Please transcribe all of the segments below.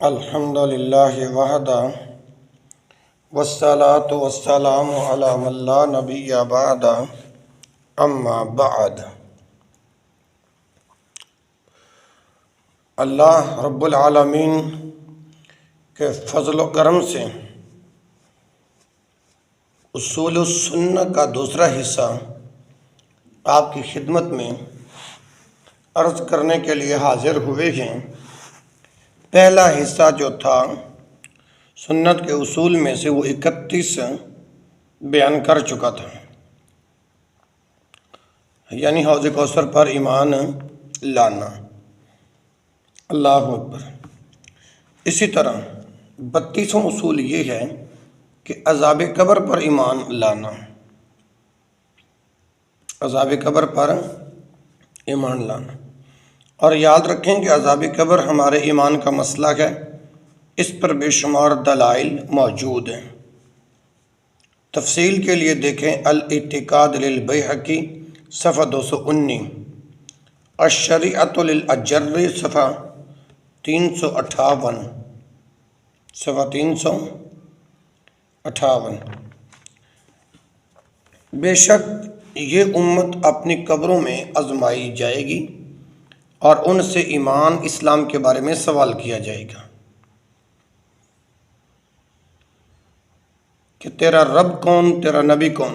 الحمد للہ وحدہ والصلاة والسلام علی من لا نبی بعد اما بعد۔ اللہ رب العالمین کے فضل و کرم سے اصول السنہ کا دوسرا حصہ آپ کی خدمت میں عرض کرنے کے لیے حاضر ہوئے ہیں۔ پہلا حصہ جو تھا سنت کے اصول میں سے وہ 31 بیان کر چکا تھا، یعنی حوض کوثر پر ایمان لانا۔ اللہ اکبر۔ اسی طرح 32واں اصول یہ ہے کہ عذاب قبر پر ایمان لانا، عذاب قبر پر ایمان لانا۔ اور یاد رکھیں کہ عذاب قبر ہمارے ایمان کا مسئلہ ہے، اس پر بے شمار دلائل موجود ہیں۔ تفصیل کے لیے دیکھیں الاعتقاد للبیہقی صفحہ 219، الشریعۃ للاجری صفحہ 358، صفحہ 358۔ بے شک یہ امت اپنی قبروں میں آزمائی جائے گی اور ان سے ایمان اسلام کے بارے میں سوال کیا جائے گا کہ تیرا رب کون، تیرا نبی کون۔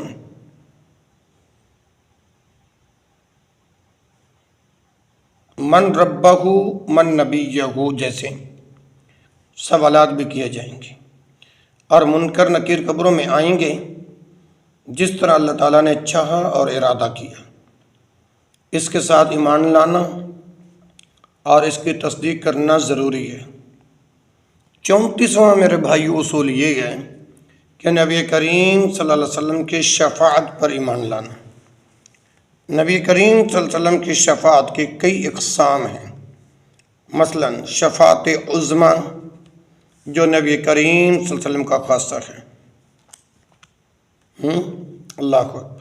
من ربہ من نبیہ جیسے سوالات بھی کیے جائیں گے، اور منکر نکیر قبروں میں آئیں گے جس طرح اللہ تعالیٰ نے چاہا اور ارادہ کیا۔ اس کے ساتھ ایمان لانا اور اس کی تصدیق کرنا ضروری ہے۔ 34واں میرے بھائی اصول یہ ہے کہ نبی کریم صلی اللہ علیہ وسلم کی شفاعت پر ایمان لانا۔ نبی کریم صلی اللہ علیہ وسلم کی شفاعت کی کئی اقسام ہیں، مثلا شفاعت عظمیٰ جو نبی کریم صلی اللہ علیہ وسلم کا خاصہ ہے۔ اللہ اکبر۔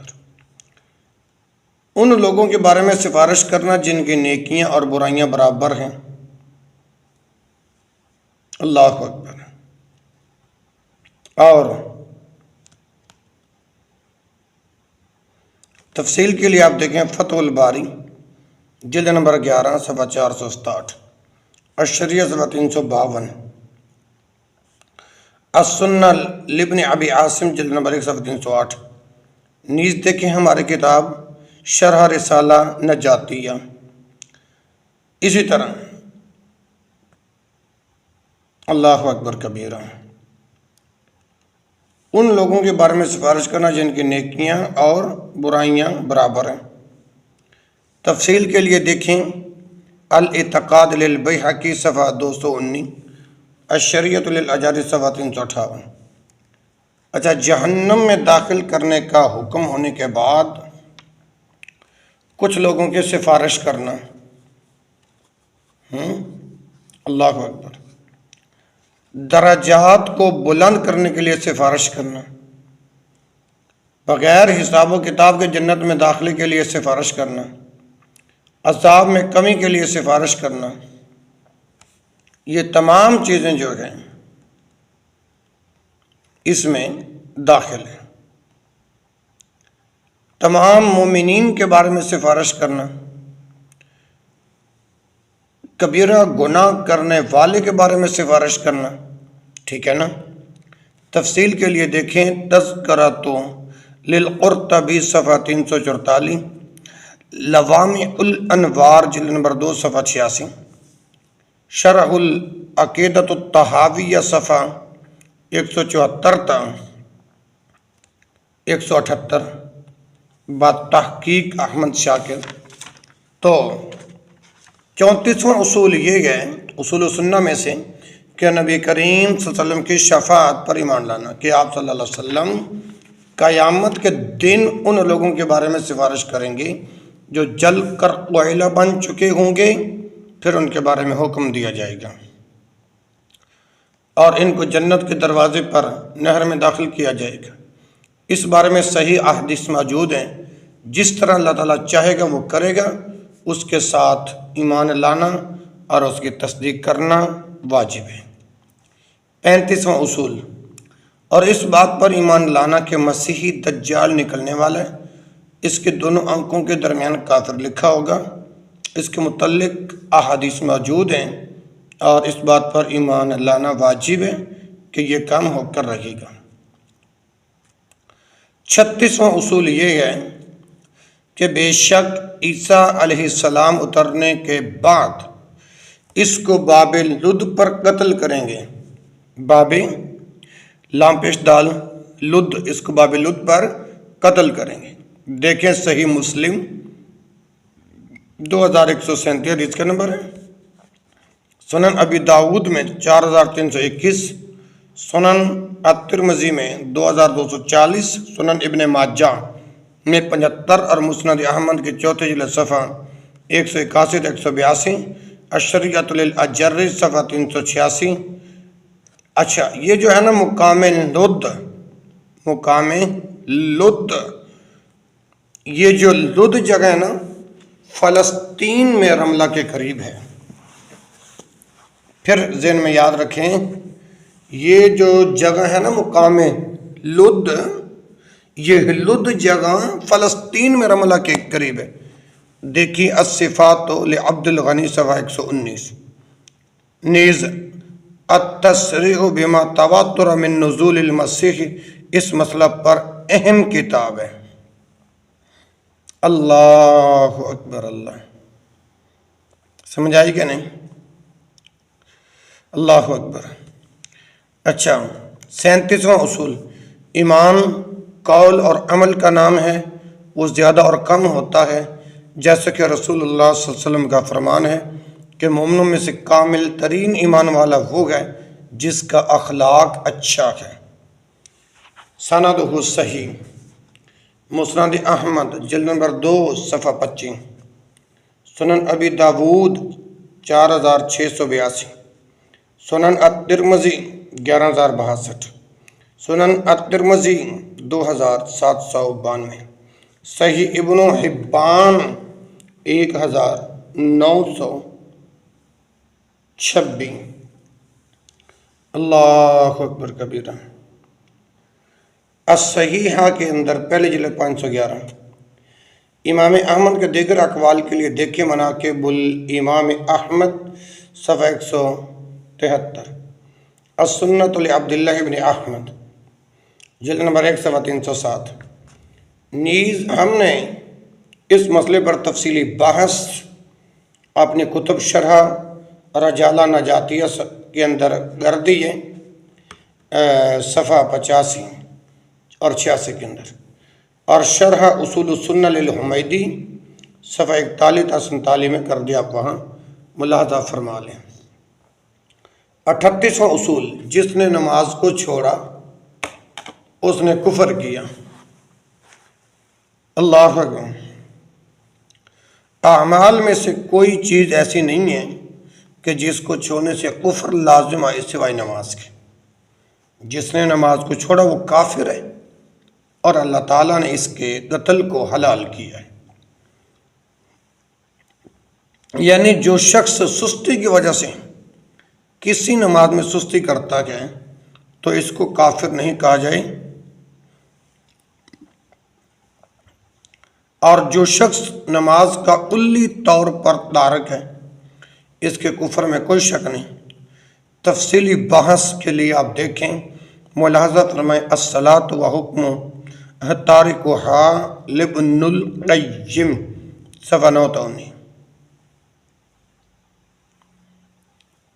ان لوگوں کے بارے میں سفارش کرنا جن کی نیکیاں اور برائیاں برابر ہیں۔ اللہ اکبر۔ اور تفصیل کے لیے آپ دیکھیں فتح الباری جلد نمبر 11 صفحہ 467، الشریعہ صفحہ 352، السنہ لابن ابی عاصم جلد نمبر 1 صفحہ 308۔ نیز دیکھیں ہماری کتاب شرح رسالہ نجاتیہ۔ اسی طرح اللہ اکبر کبیرہ، ان لوگوں کے بارے میں سفارش کرنا جن کی نیکیاں اور برائیاں برابر ہیں۔ تفصیل کے لیے دیکھیں الاعتقاد للبیہقی صفحہ 219، الشریعۃ للاجری صفحہ 358۔ اچھا، جہنم میں داخل کرنے کا حکم ہونے کے بعد کچھ لوگوں کی سفارش کرنا، اللہ اکبر، درجات کو بلند کرنے کے لیے سفارش کرنا، بغیر حساب و کتاب کے جنت میں داخلے کے لیے سفارش کرنا، عذاب میں کمی کے لیے سفارش کرنا، یہ تمام چیزیں جو ہیں اس میں داخل ہیں۔ تمام مومنین کے بارے میں سفارش کرنا، کبیرہ گناہ کرنے والے کے بارے میں سفارش کرنا، ٹھیک ہے نا۔ تفصیل کے لیے دیکھیں تذکرۃ للقرطبی صفحہ 344، لوامع الانوار جلد نمبر 2 صفحہ 86، شرح العقیدۃ الطحاویہ صفحہ 174 تا 178 بتحقیق احمد شاکر۔ تو 34واں اصول یہ ہے اصول سنہ میں سے کہ نبی کریم صلی اللہ علیہ وسلم کی شفاعت پر ایمان لانا، کہ آپ صلی اللہ علیہ وسلم قیامت کے دن ان لوگوں کے بارے میں سفارش کریں گے جو جل کر کوئلہ بن چکے ہوں گے، پھر ان کے بارے میں حکم دیا جائے گا اور ان کو جنت کے دروازے پر نہر میں داخل کیا جائے گا۔ اس بارے میں صحیح احادیث موجود ہیں، جس طرح اللہ تعالیٰ چاہے گا وہ کرے گا، اس کے ساتھ ایمان لانا اور اس کی تصدیق کرنا واجب ہے۔ 35واں اصول، اور اس بات پر ایمان لانا کہ مسیحی دجال نکلنے والا ہے، اس کے دونوں آنکھوں کے درمیان کافر لکھا ہوگا، اس کے متعلق احادیث موجود ہیں، اور اس بات پر ایمان لانا واجب ہے کہ یہ کام ہو کر رہے گا۔ 36واں اصول یہ ہے کہ بے شک عیسیٰ علیہ السلام اترنے کے بعد اس کو باب لد پر قتل کریں گے۔ باب لام پیش دال لد، اس کو باب لد پر قتل کریں گے۔ دیکھیں صحیح مسلم 2137 حدیث کا نمبر ہے، سنن ابی داود میں 4321، سنن الترمذی میں 2240، سنن ابن ماجہ میں 75 اور مسند احمد کے چوتھے جلد صفحہ 181 سے 182، الشریعۃ للاجر صفحہ 386۔ اچھا، یہ جو ہے نا مقام لد، یہ جو لد جگہ ہے نا فلسطین میں رملہ کے قریب ہے۔ پھر ذہن میں یاد رکھیں، یہ جو جگہ ہے نا مقام لد، یہ لد جگہ فلسطین میں رملہ کے قریب ہے۔ دیکھیے الصفات لعبد الغنی صفحہ 119، نیز التصریح بما تواتر من نزول المسیح، اس مسئلہ پر اہم کتاب ہے۔ اللہ اکبر، اللہ سمجھ آئی کہ نہیں؟ اللہ اکبر۔ اچھا، 37واں اصول، ایمان قول اور عمل کا نام ہے، وہ زیادہ اور کم ہوتا ہے، جیسا کہ رسول اللہ صلی اللہ علیہ وسلم کا فرمان ہے کہ مومنوں میں سے کامل ترین ایمان والا وہ ہے جس کا اخلاق اچھا ہے۔ سندہ صحیح، مسند احمد جلد نمبر 2 صفحہ 25، سنن ابی داود 4682، سنن الترمذی 11062، سنن الترمذی 2792، صحیح ابن حبان 1926۔ اللہ اکبر کبیرہ۔ الصحیحہ کے اندر پہلے جلد 511۔ امام احمد کے دیگر اقوال کے لیے دیکھیں مناقب الامام احمد صفحہ 173، السنۃ لعبداللہ ابن احمد جلد نمبر 1 صفحہ 307۔ نیز ہم نے اس مسئلے پر تفصیلی بحث اپنی کتب شرح رجالہ نجاتیہ کے اندر کر دی ہے، صفحہ 85 اور 86 کے اندر، اور شرح اصول السنہ للحمیدی صفحہ 41 تا 47 میں کر دیا، آپ وہاں ملاحظہ فرما لیں۔ 38واں اصول، جس نے نماز کو چھوڑا اس نے کفر کیا۔ اللہ اکبر۔ اعمال میں سے کوئی چیز ایسی نہیں ہے کہ جس کو چھوڑنے سے کفر لازم آئے سوائے نماز کے۔ جس نے نماز کو چھوڑا وہ کافر ہے، اور اللہ تعالیٰ نے اس کے قتل کو حلال کیا ہے۔ یعنی جو شخص سستی کی وجہ سے کسی نماز میں سستی کرتا ہے تو اس کو کافر نہیں کہا جائے، اور جو شخص نماز کا کلی طور پر تارک ہے اس کے کفر میں کوئی شک نہیں۔ تفصیلی بحث کے لیے آپ دیکھیں، ملاحظہ فرمائیں الصلاۃ و حکم تارکھا لابن القیم صفحہ 919۔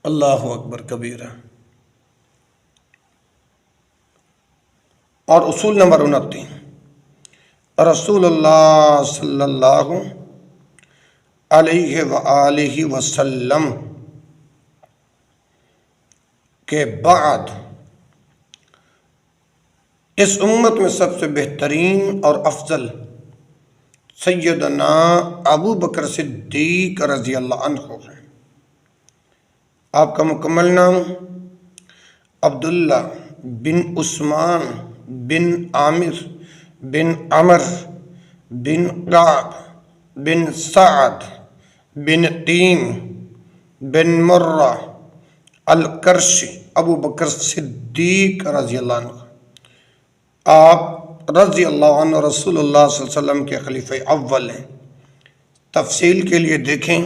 اللہ اکبر کبیرہ۔ اور اصول نمبر 29، رسول اللہ صلی اللہ علیہ وآلہ وسلم کے بعد اس امت میں سب سے بہترین اور افضل سیدنا ابو بکر صدیق رضی اللہ عنہ ہے۔ آپ کا مکمل نام عبداللہ بن عثمان بن عامر بن عمر بن کعب بن سعد بن تیم بن مرہ القرشی ابو بکر صدیق رضی اللہ عنہ، آپ رضی اللہ عنہ رسول اللہ صلی اللہ علیہ وسلم کے خلیفہ اول ہیں۔ تفصیل کے لیے دیکھیں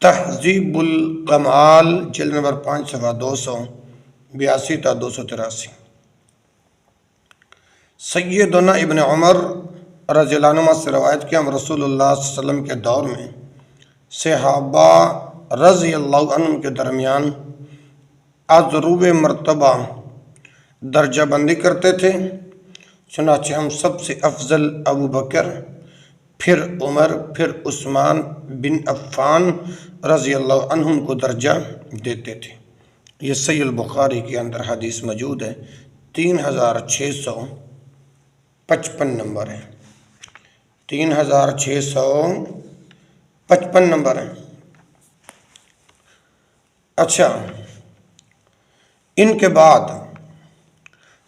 تہذیب الکمال جلد نمبر 5 صفحہ 282 تا 283۔ سیدنا ابن عمر رضی اللہ عنہ سے روایت کہ ہم رسول اللہ صلی اللہ علیہ وسلم کے دور میں صحابہ رضی اللہ عنہ کے درمیان ازروب مرتبہ درجہ بندی کرتے تھے، چنانچہ ہم سب سے افضل ابو بکر، پھر عمر، پھر عثمان بن عفان رضی اللہ عنہم کو درجہ دیتے تھے۔ یہ صحیح البخاری کے اندر حدیث موجود ہے، 3655 نمبر ہے، 3655 نمبر ہے۔ اچھا، ان کے بعد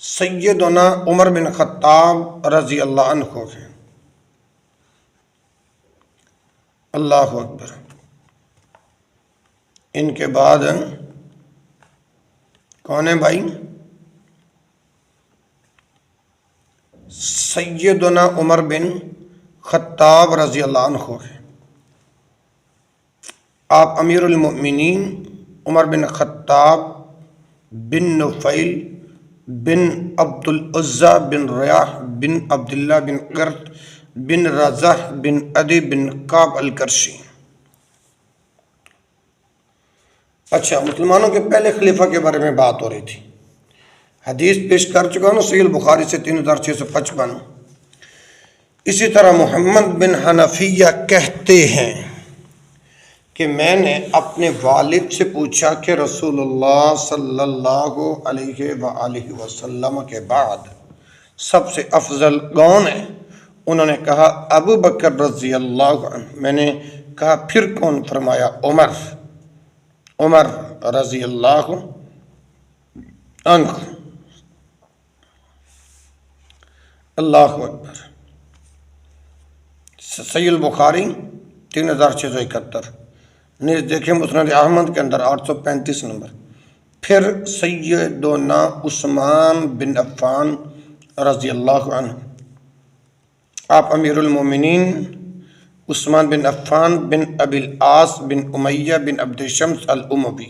سیدنا عمر بن خطاب رضی اللہ عنہ ہیں۔ اللہ اکبر۔ ان کے بعد کون ہے بھائی؟ سیدنا عمر بن خطاب رضی اللہ عنہ ہیں۔ آپ امیر المؤمنین عمر بن خطاب بن نفیل بن عبد العزہ بن ریاح بن عبداللہ بن قرط بن رضح بن عدی بن کعب القرشی۔ اچھا، مسلمانوں کے پہلے خلیفہ کے بارے میں بات ہو رہی تھی۔ حدیث پیش کر چکا ہوں صحیح البخاری سے 3655۔ اسی طرح محمد بن حنفیہ کہتے ہیں کہ میں نے اپنے والد سے پوچھا کہ رسول اللہ صلی اللہ علیہ وآلہ وسلم کے بعد سب سے افضل کون ہے؟ انہوں نے کہا ابو بکر رضی اللہ عنہ۔ میں نے کہا پھر کون؟ فرمایا عمر رضی اللہ عنہ۔ اللہ اکبر۔ صحیح البخاری 3671۔ نیز دیکھیں مسند احمد کے اندر 835 نمبر۔ پھر سیدنا عثمان بن عفان رضی اللہ عنہ، آپ امیر المومنین عثمان بن عفان بن ابی العاص بن امیہ بن عبد شمس الاموی،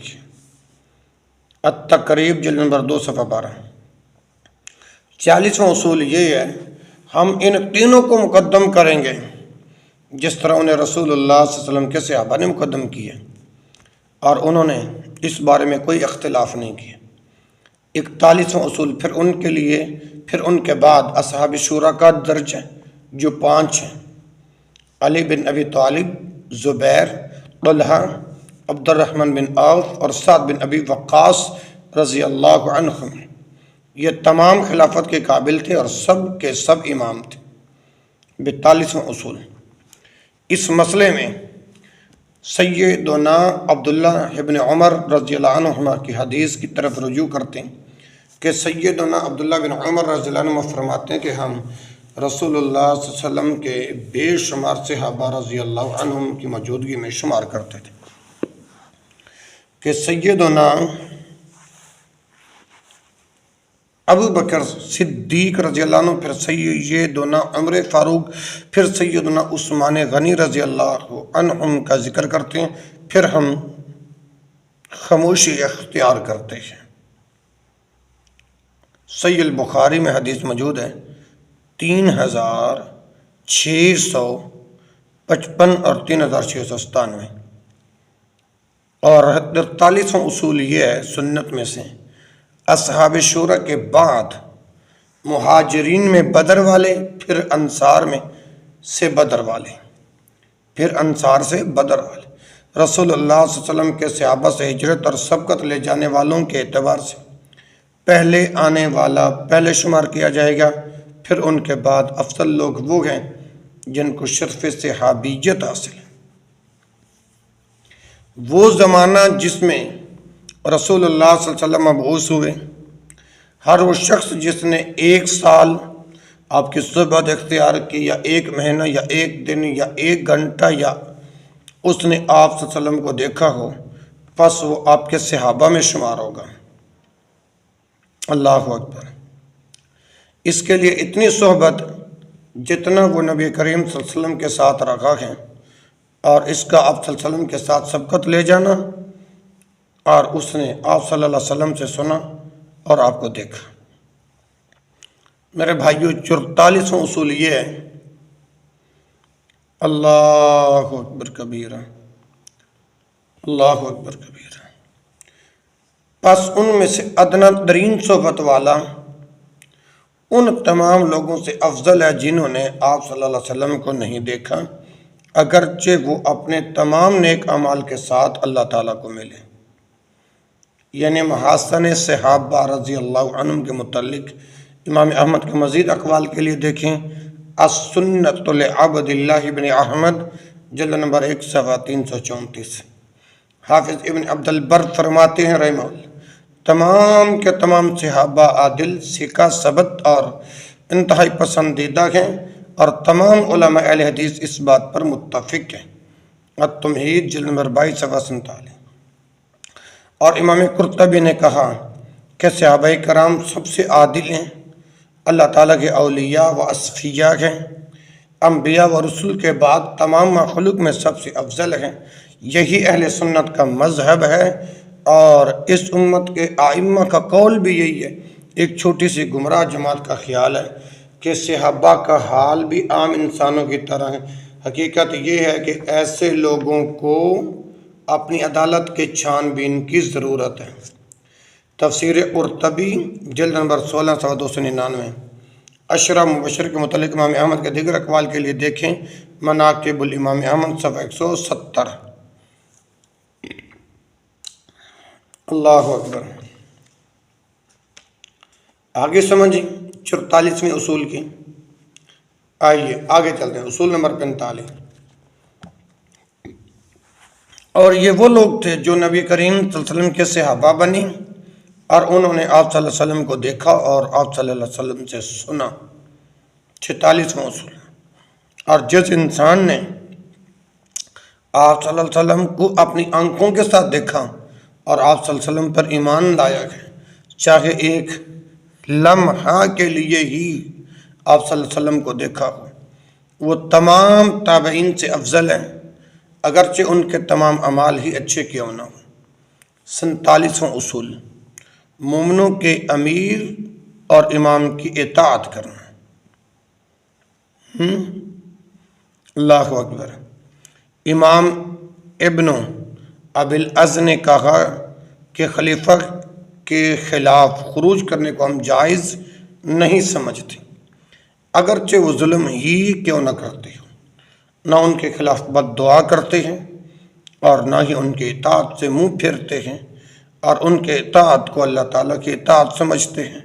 التقریب جلد نمبر 2 صفحہ 12۔ 40واں اصول یہ ہے، ہم ان تینوں کو مقدم کریں گے جس طرح انہیں رسول اللہ صلی اللہ علیہ وسلم کے صحابہ نے مقدم کیے، اور انہوں نے اس بارے میں کوئی اختلاف نہیں کیا۔ 41واں اصول پھر ان کے لیے، پھر ان کے بعد اصحاب شورا کا درجہ جو 5 ہیں، علی بن ابی طالب، زبیر، طلحہ، عبد الرحمن بن عوف اور سعد بن ابی وقاص رضی اللہ عنہم، یہ تمام خلافت کے قابل تھے اور سب کے سب امام تھے۔ 42واں اصول، اس مسئلے میں سیدنا عبداللہ ابن عمر رضی اللہ عنہما کی حدیث کی طرف رجوع کرتے ہیں کہ سیدنا عبداللہ بن عمر رضی اللہ عنہ فرماتے ہیں کہ ہم رسول اللہ صلی اللہ علیہ وسلم کے بے شمار صحابہ رضی اللہ عنہم کی موجودگی میں شمار کرتے تھے کہ سیدنا ابو بکر صدیق رضی اللہ عنہ، پھر سیدنا عمر فاروق، پھر سیدنا عثمان غنی رضی اللہ عنہم کا ذکر کرتے ہیں، پھر ہم خاموشی اختیار کرتے ہیں۔ صحیح البخاری میں حدیث موجود ہے 3655 اور 3697۔ اور 43واں اصول یہ ہے سنت میں سے، اصحاب شورا کے بعد مہاجرین میں بدر والے، پھر انصار میں سے بدر والے، پھر انصار سے بدر والے، رسول اللہ صلی اللہ علیہ وسلم کے صحابہ سے ہجرت اور سبقت لے جانے والوں کے اعتبار سے پہلے آنے والا پہلے شمار کیا جائے گا، پھر ان کے بعد افضل لوگ وہ ہیں جن کو شرف صحابیت حاصل ہے۔ وہ زمانہ جس میں رسول اللہ صلی اللہ علیہ وسلم مبعوث ہوئے، ہر وہ شخص جس نے 1 سال آپ کی صحبت اختیار کی، یا 1 مہینہ یا 1 دن یا 1 گھنٹہ یا اس نے آپ صلی اللہ علیہ وسلم کو دیکھا ہو پس وہ آپ کے صحابہ میں شمار ہوگا۔ اللہ اکبر۔ اس کے لیے اتنی صحبت جتنا وہ نبی کریم صلی اللہ علیہ وسلم کے ساتھ رکھا ہے، اور اس کا آپ صلی اللہ علیہ وسلم کے ساتھ سبقت لے جانا، اور اس نے آپ صلی اللہ علیہ وسلم سے سنا اور آپ کو دیکھا۔ میرے بھائیو، 44واں اصول یہ ہے، اللہ اکبر کبیرہ، اللہ اکبر کبیرہ۔ پس ان میں سے ادنا ترین صحبت والا ان تمام لوگوں سے افضل ہے جنہوں نے آپ صلی اللہ علیہ وسلم کو نہیں دیکھا، اگرچہ وہ اپنے تمام نیک اعمال کے ساتھ اللہ تعالیٰ کو ملے۔ یعنی محاسن صحابہ رضی اللہ عنہم کے متعلق امام احمد کے مزید اقوال کے لیے دیکھیں السنۃ لعبد اللہ بن احمد، جلد نمبر 1 صفحہ 334۔ حافظ ابن عبد البر فرماتے ہیں رحمہ اللہ، تمام کے تمام صحابہ عادل، ثقہ، ثبت اور انتہائی پسندیدہ ہیں، اور تمام علماء اہل حدیث اس بات پر متفق ہیں۔ التمہید، جلد نمبر 22 صفحہ 47۔ اور امام قرطبی نے کہا کہ صحابہ کرام سب سے عادل ہیں، اللہ تعالیٰ کے اولیاء و اصفیاء ہیں، انبیاء و رسول کے بعد تمام مخلوق میں سب سے افضل ہیں۔ یہی اہل سنت کا مذہب ہے، اور اس امت کے ائمہ کا قول بھی یہی ہے۔ ایک چھوٹی سی گمراہ جماعت کا خیال ہے کہ صحابہ کا حال بھی عام انسانوں کی طرح ہے۔ حقیقت یہ ہے کہ ایسے لوگوں کو اپنی عدالت کے چھان بین کی ضرورت ہے۔ تفسیر قرطبی، جلد نمبر 16 صفحہ 299۔ عشرہ مبشر کے متعلق امام احمد کے دیگر اقوال کے لیے دیکھیں مناقب الامام احمد صفحہ 170۔ اللہ اکبر۔ آگے سمجھیں 44ویں اصول کی۔ آئیے آگے چلتے ہیں، اصول نمبر 45۔ اور یہ وہ لوگ تھے جو نبی کریم صلی اللہ علیہ وسلم کے صحابہ بنی، اور انہوں نے آپ صلی اللہ علیہ وسلم کو دیکھا اور آپ صلی اللہ علیہ وسلم سے سنا۔ 46واں اصول۔ اور جس انسان نے آپ صلی اللہ علیہ وسلم کو اپنی آنکھوں کے ساتھ دیکھا اور آپ صلی اللہ علیہ وسلم پر ایمان لایا ہے، چاہے ایک لمحہ کے لیے ہی آپ صلی اللہ علیہ وسلم کو دیکھا ہو، وہ تمام تابعین سے افضل ہیں، اگرچہ ان کے تمام اعمال ہی اچھے کیوں نہ ہوں۔ 47واں اصول، مومنوں کے امیر اور امام کی اطاعت کرنا۔ اللہ اکبر۔ امام ابن ابی العز نے کہا کہ خلیفہ کے خلاف خروج کرنے کو ہم جائز نہیں سمجھتے، اگرچہ وہ ظلم ہی کیوں نہ کرتے ہو۔ نہ ان کے خلاف بد دعا کرتے ہیں اور نہ ہی ان کی اطاعت سے منہ پھیرتے ہیں، اور ان کے اطاعت کو اللہ تعالیٰ کی اطاعت سمجھتے ہیں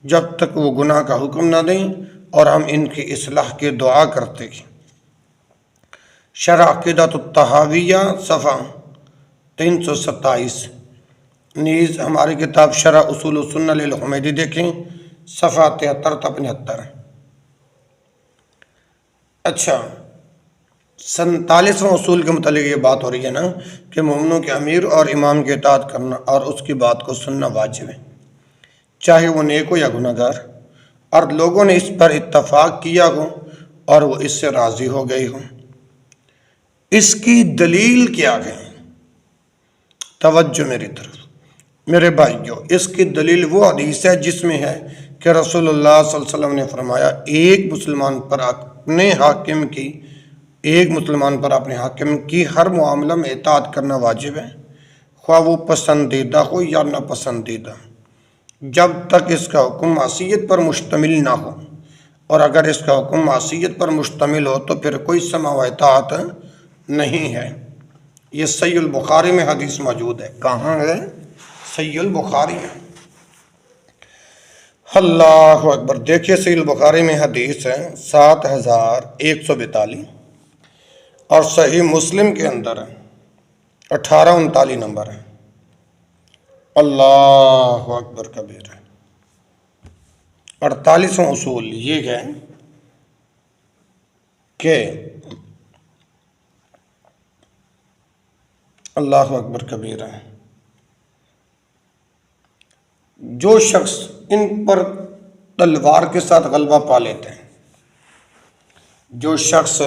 جب تک وہ گناہ کا حکم نہ دیں، اور ہم ان کی اصلاح کی دعا کرتے ہیں۔ شرح عقیدۃ الطحاویہ صفحہ 327۔ نیز ہماری کتاب شرح اصول السنہ للحمیدی دیکھیں صفحہ 73 تا 75۔ اچھا، 47واں اصول کے متعلق یہ بات ہو رہی ہے نا کہ مومنوں کے امیر اور امام کی اطاعت کرنا اور اس کی بات کو سننا واجب ہے، چاہے وہ نیک ہو یا گناہ گار، اور لوگوں نے اس پر اتفاق کیا ہو اور وہ اس سے راضی ہو گئے ہوں۔ اس کی دلیل کیا ہے؟ توجہ میری طرف میرے بھائیو، اس کی دلیل وہ حدیث ہے جس میں ہے کہ رسول اللہ صلی اللہ علیہ وسلم نے فرمایا ایک مسلمان پر اپنے حاکم کی ہر معاملہ میں اطاعت کرنا واجب ہے، خواہ وہ پسندیدہ ہو یا ناپسندیدہ، جب تک اس کا حکم معصیت پر مشتمل نہ ہو، اور اگر اس کا حکم معصیت پر مشتمل ہو تو پھر کوئی سماع و اطاعت نہیں ہے۔ یہ صحیح البخاری میں حدیث موجود ہے۔ کہاں ہے؟ صحیح البخاری میں۔ اللہ اکبر۔ دیکھیے صحیح البخاری میں حدیث ہے 7142، اور صحیح مسلم کے اندر ہے 1839 نمبر ہے۔ اللہ اکبر کبیر۔ 48واں اصول یہ ہے کہ اللہ اکبر کبیرہ۔ جو شخص ان پر تلوار کے ساتھ غلبہ پا لیتے ہیں، جو شخص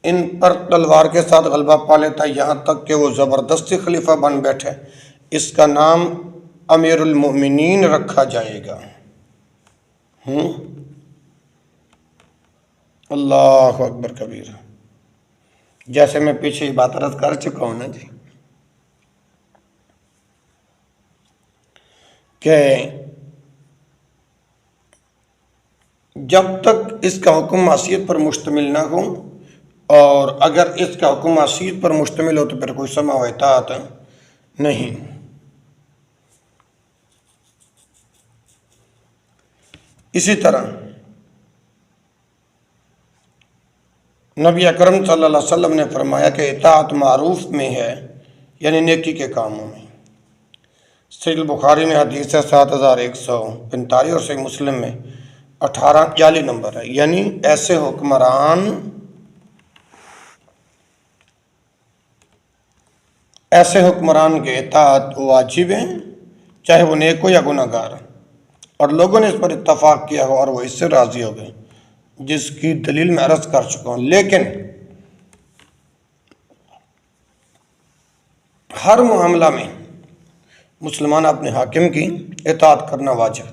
ان پر تلوار کے ساتھ غلبہ پا لیتا ہے یہاں تک کہ وہ زبردستی خلیفہ بن بیٹھے، اس کا نام امیر المؤمنین رکھا جائے گا۔ اللہ اکبر کبیرہ۔ جیسے میں پیچھے ہی بات عرض کر چکا ہوں نا جی کہ جب تک اس کا حکم معصیت پر مشتمل نہ ہو، اور اگر اس کا حکم معصیت پر مشتمل ہو تو پھر کوئی سماع و اطاعت نہیں۔ اسی طرح نبی اکرم صلی اللہ علیہ وسلم نے فرمایا کہ اطاعت معروف میں ہے، یعنی نیکی کے کاموں میں۔ صحیح بخاری میں حدیث ہے 7145 اور صحیح مسلم میں 1841 نمبر ہے، یعنی ایسے حکمران کے اطاعت واجب ہے، چاہے وہ نیک ہو یا گناہ گار، اور لوگوں نے اس پر اتفاق کیا ہو اور وہ اس سے راضی ہو گئے، جس کی دلیل میں عرض کر چکا ہوں۔ لیکن ہر معاملہ میں مسلمان اپنے حاکم کی اطاعت کرنا واجب،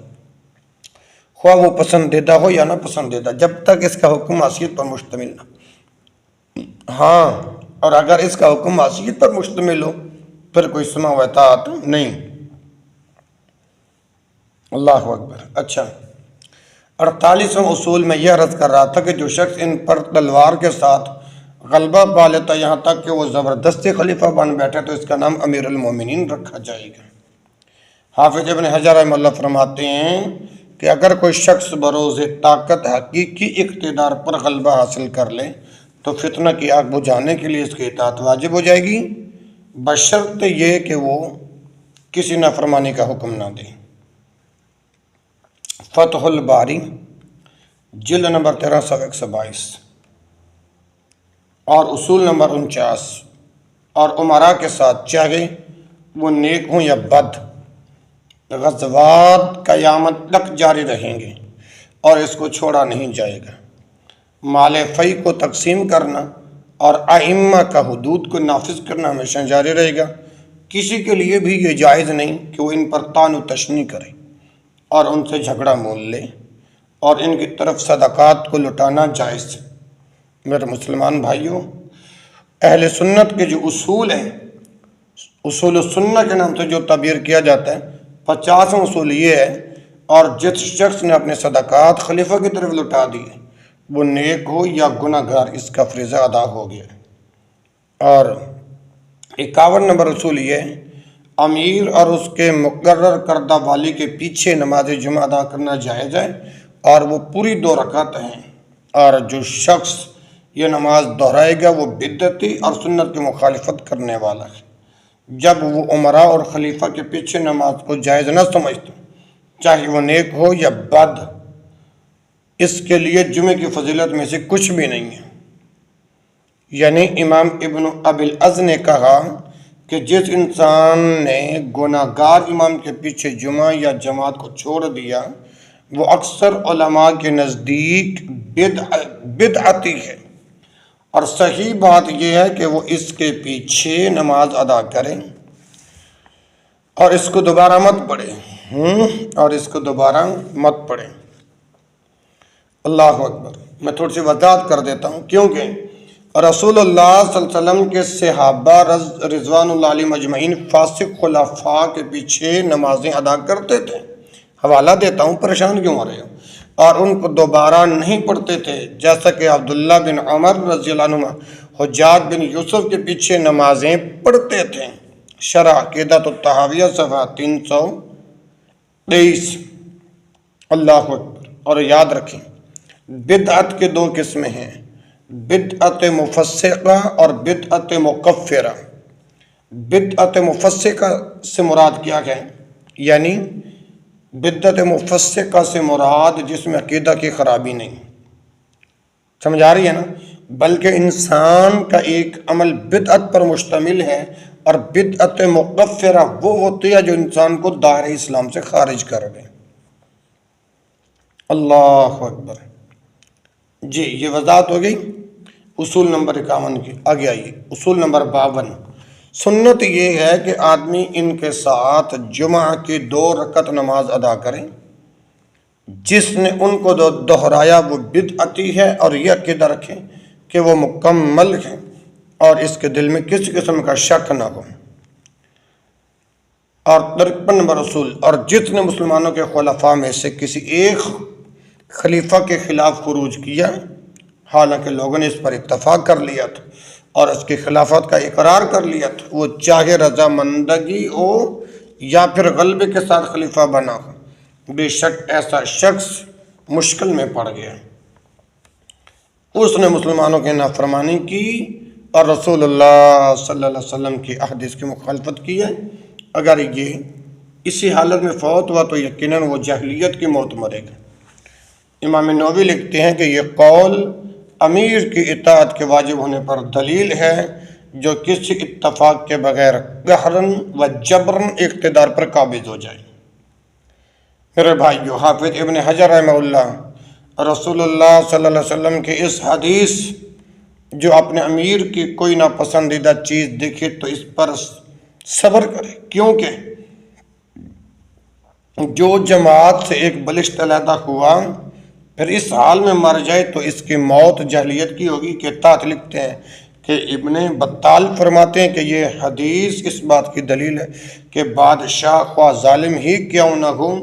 خواہ وہ پسندیدہ ہو یا نہ پسندیدہ، جب تک اس کا حکم معصیت پر مشتمل نہ۔ ہاں، اور اگر اس کا حکم معصیت پر مشتمل ہو پھر کوئی سماع و اطاعت نہیں۔ اللہ اکبر۔ اچھا، 48واں اصول میں یہ عرض کر رہا تھا کہ جو شخص ان پر تلوار کے ساتھ غلبہ پا لیتا یہاں تک کہ وہ زبردستی خلیفہ بن بیٹھے تو اس کا نام امیر المومنین رکھا جائے گا۔ حافظ ابن حجر رحمہ اللہ فرماتے ہیں کہ اگر کوئی شخص بروز طاقت حقیقی اقتدار پر غلبہ حاصل کر لے تو فتنہ کی آگ بجھانے کے لیے اس کی اطاعت واجب ہو جائے گی، بشرط یہ کہ وہ کسی نافرمانی کا حکم نہ دے۔ فتح الباری جلد نمبر 13 صفحہ 122 اور اصول نمبر 49۔ اور امراء کے ساتھ چاہے وہ نیک ہوں یا بد، غزوات قیامت تک جاری رہیں گے اور اس کو چھوڑا نہیں جائے گا۔ مال فی کو تقسیم کرنا اور ائمہ کا حدود کو نافذ کرنا ہمیشہ جاری رہے گا۔ کسی کے لیے بھی یہ جائز نہیں کہ وہ ان پر طعن و تشنیع کرے اور ان سے جھگڑا مول لے، اور ان کی طرف صدقات کو لٹانا جائز ہے۔ میرے مسلمان بھائیوں، اہل سنت کے جو اصول ہیں، اصول السنہ کے نام سے جو تعبیر کیا جاتا ہے، 50واں اصول یہ ہے، اور جس شخص نے اپنے صدقات خلیفہ کی طرف لٹا دیے وہ نیک ہو یا گناہ گار، اس کا فریضہ ادا ہو گیا۔ اور 51 نمبر اصول یہ ہے، امیر اور اس کے مقرر کردہ والی کے پیچھے نماز جمعہ ادا کرنا جائز ہے، اور وہ پوری 2 رکعت ہیں، اور جو شخص یہ نماز دہرائے گا وہ بدعتی اور سنت کی مخالفت کرنے والا ہے۔ جب وہ امراء اور خلیفہ کے پیچھے نماز کو جائز نہ سمجھتے، چاہے وہ نیک ہو یا بد، اس کے لیے جمعے کی فضیلت میں سے کچھ بھی نہیں ہے۔ یعنی امام ابن ابی العز نے کہا کہ جس انسان نے گناہ گار امام کے پیچھے جمعہ یا جماعت کو چھوڑ دیا وہ اکثر علماء کے نزدیک بدعتی ہے، اور صحیح بات یہ ہے کہ وہ اس کے پیچھے نماز ادا کریں اور اس کو دوبارہ مت پڑھیں اللہ اکبر۔ میں تھوڑی سی وضاحت کر دیتا ہوں، کیونکہ رسول اللہ صلی اللہ علیہ وسلم کے صحابہ رضوان اللہ علیہم اجمعین فاسق خلفاء کے پیچھے نمازیں ادا کرتے تھے۔ حوالہ دیتا ہوں، پریشان کیوں ہو رہے ہو، اور ان کو دوبارہ نہیں پڑھتے تھے، جیسا کہ عبداللہ بن عمر رضی اللہ عنہ حجاج بن یوسف کے پیچھے نمازیں پڑھتے تھے۔ شرح عقیدۃ الطحاویہ صفحہ 323۔ اللہ اکبر۔ اور یاد رکھیں، بدعت کے 2 قسمیں ہیں، بدعت مفسقہ اور بدعت مکفرہ۔ بدعت مفسقہ سے مراد کیا ہے؟ یعنی بدعت مفسقہ سے مراد جس میں عقیدہ کی خرابی نہیں، سمجھ آ رہی ہے نا؟ بلکہ انسان کا ایک عمل بدعت پر مشتمل ہے، اور بدعت مکفرہ وہ ہوتی ہے جو انسان کو دائرہ اسلام سے خارج کر دے۔ اللہ اکبر۔ جی یہ وضاحت ہو گئی اصول نمبر 51 کی۔ آگے آئیے اصول نمبر 52۔ سنت یہ ہے کہ آدمی ان کے ساتھ جمعہ کی 2 رکعت نماز ادا کرے، جس نے ان کو دہرایا وہ بدعتی ہے، اور یہ عقیدہ رکھیں کہ وہ مکمل ہے اور اس کے دل میں کسی قسم کا شک نہ ہو۔ اور 53 نمبر اصول، اور جتنے مسلمانوں کے خلفاء میں سے کسی ایک خلیفہ کے خلاف خروج کیا، حالانکہ لوگوں نے اس پر اتفاق کر لیا تھا اور اس کی خلافت کا اقرار کر لیا تھا، وہ چاہے رضامندگی ہو یا پھر غلبے کے ساتھ خلیفہ بنا ہو، بے شک ایسا شخص مشکل میں پڑ گیا، اس نے مسلمانوں کی نافرمانی کی اور رسول اللہ صلی اللہ علیہ وسلم کی احادیث کی مخالفت کی ہے۔ اگر یہ اسی حالت میں فوت ہوا تو یقیناً وہ جاہلیت کی موت مرے گا۔ امام نووی لکھتے ہیں کہ یہ قول امیر کی اطاعت کے واجب ہونے پر دلیل ہے، جو کسی اتفاق کے بغیر قہراً و جبراً اقتدار پر قابض ہو جائے۔ میرے بھائیو، حافظ ابن حجر رحمہ اللہ رسول اللہ صلی اللہ علیہ وسلم کی اس حدیث جو اپنے امیر کی کوئی ناپسندیدہ چیز دیکھے تو اس پر صبر کرے، کیونکہ جو جماعت سے ایک بلشت علیحدہ ہوا پھر اس حال میں مر جائے تو اس کی موت جاہلیت کی ہوگی۔ کہ تحت لکھتے ہیں کہ ابن بطال فرماتے ہیں کہ یہ حدیث اس بات کی دلیل ہے کہ بادشاہ خواہ ظالم ہی کیوں نہ ہو،